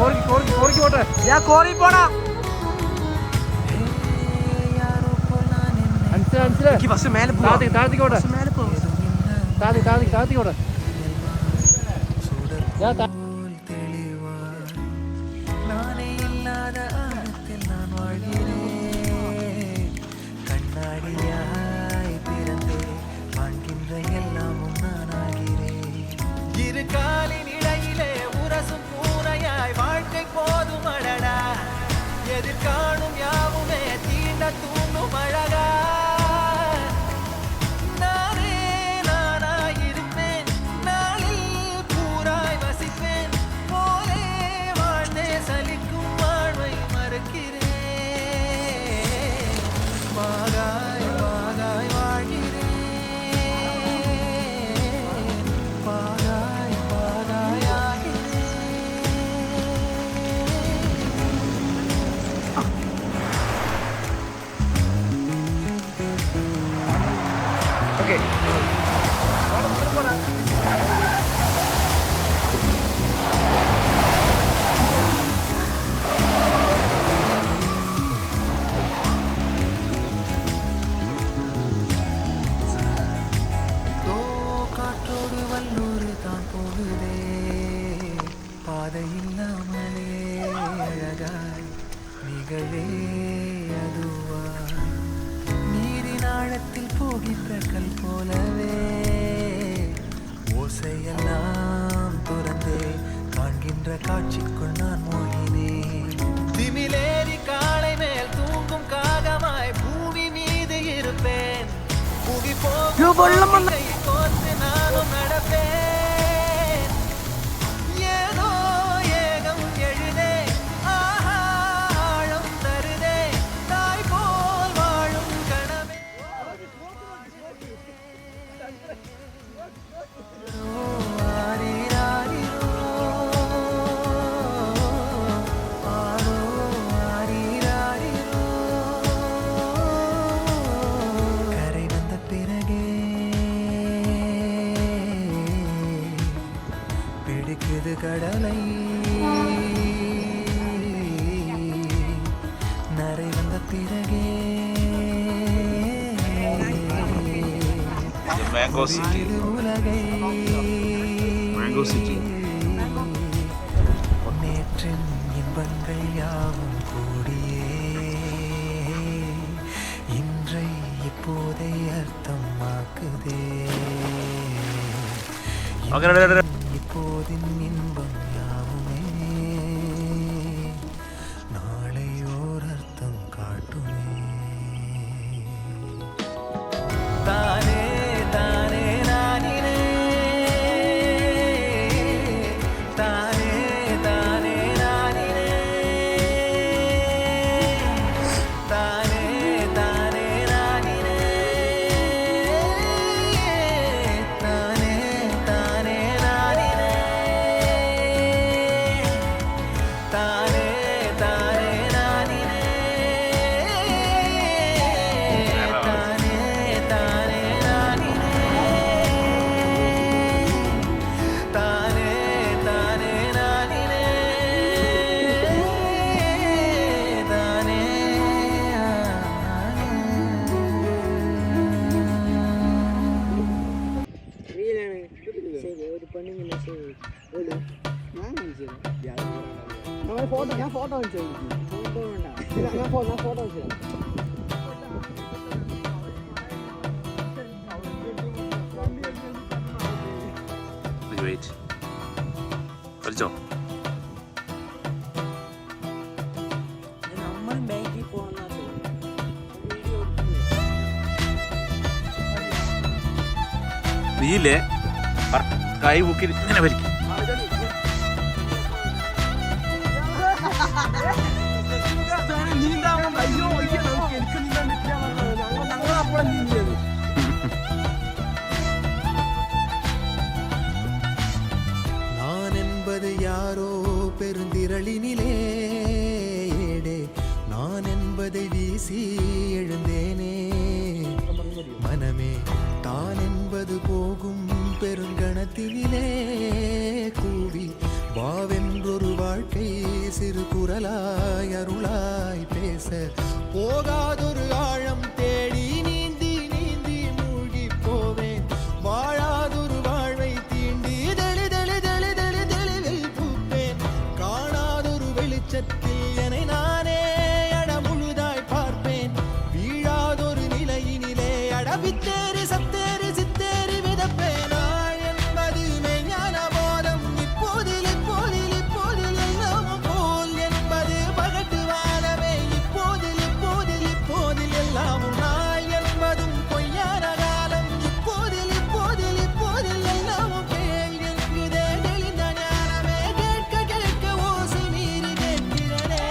கோரிக்கை ஓட்ட ஏன் கோரி போடா அன்சில பஸ் மேல போ தாழ்த்திக்கு ஓட மேல போ தாழ்த்திக்கு ஓட யா நானே இல்லாத ஆழத்தில் நான் வாழ்கிறேன் கண்ணாடியாய் பிறந்தே காண்கின்ற எல்லாமும் நான் ஆகிறேன் இரு காலின் இடையிலே உரசும் பூனையாய் வாழ்க்கை போதும் அடடா எதிர்காணும் யாவுமே தீண்ட தூண்டும் அழகா ஓசையெல்லாம் துறந்தே காண்கின்ற காட்சிக்குள் நான் மோகினேன் திமிலேறி காலை மேல் தூங்கும் காகமாய் பூமி மீது இருப்பேன் புகி போகும் கோர்த்து நானும் நடப்பேன் ஏதோ ஏகம் எழுதே ஆஹா ஆழம் தருதே தாய் போல் வாழும் கனவே கடலை நரை வந்த பிறகே Mango City. Mango City. நேற்றின் இன்பங்கள் யாவும் கூடியே இன்றை இப்போதை அர்த்தமாக்குதே இப்போதின் இன்பம் யாவுமே நாளை ஓர் அர்த்தம் காட்டுமே தானே தானே நானினே தானே தானே நானினே தானே தானே நானினே தானே தானே நானினே தானே தானே நானினே ഫോട്ടോ വെച്ചു ഫോട്ടോ വെച്ചു വെയിറ്റ് വലിച്ചോ നമ്മൾ ബാങ്കിൽ പോകുന്ന നീയില്ലേ കൈ മുക്കി ഇങ്ങനെ വലിക്കും நான் என்பது யாரோ பெருந்திரளினிலே நான் என்பதை வீசி எழுந்தேனே மனமே தான் என்பது போகும் பெருங்கணத்திலே கூவி வாவென்றொரு வாழ்க்கை சிறு குரலாய் அருளாய் பேச போகாதொரு ஆழம் தேடி நீந்தி நீந்தி மூழ்கி போவேன் வாழாதொரு வாழ்வை தீண்டி தெளிவில் பூப்பேன் காணாதொரு வெளிச்சத்தில் என்னை நானே அட முழுதாய் பார்ப்பேன் வீழாதொரு நிலையினிலே அடவித்தேறி சத்தேறி சித்தேறி விதப்பேன் நாள் என்பது மெய்ஞான போதம் இப்போதில் இப்போதில் இப்போதில் எல்லாம் போல் என்பது பகட்டு வாழவே இப்போதில் இப்போதில் இப்போதில் எல்லாமும் நாள் என்பதும் பொய்யான காலம் இப்போதில் இப்போதில் இப்போதில் எல்லாமும் கேள் என்குதே தெளிந்த ஞானமே கேட்க கேட்க ஓசை மீறி கேட்கிறனே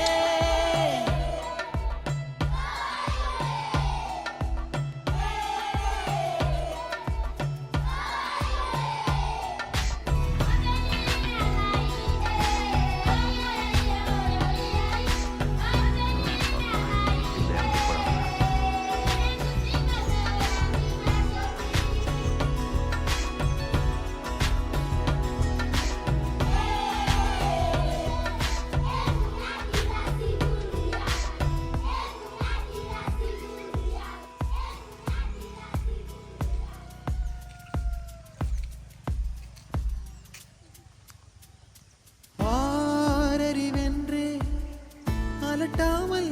ஆரறிவென்றே அலட்டாமல்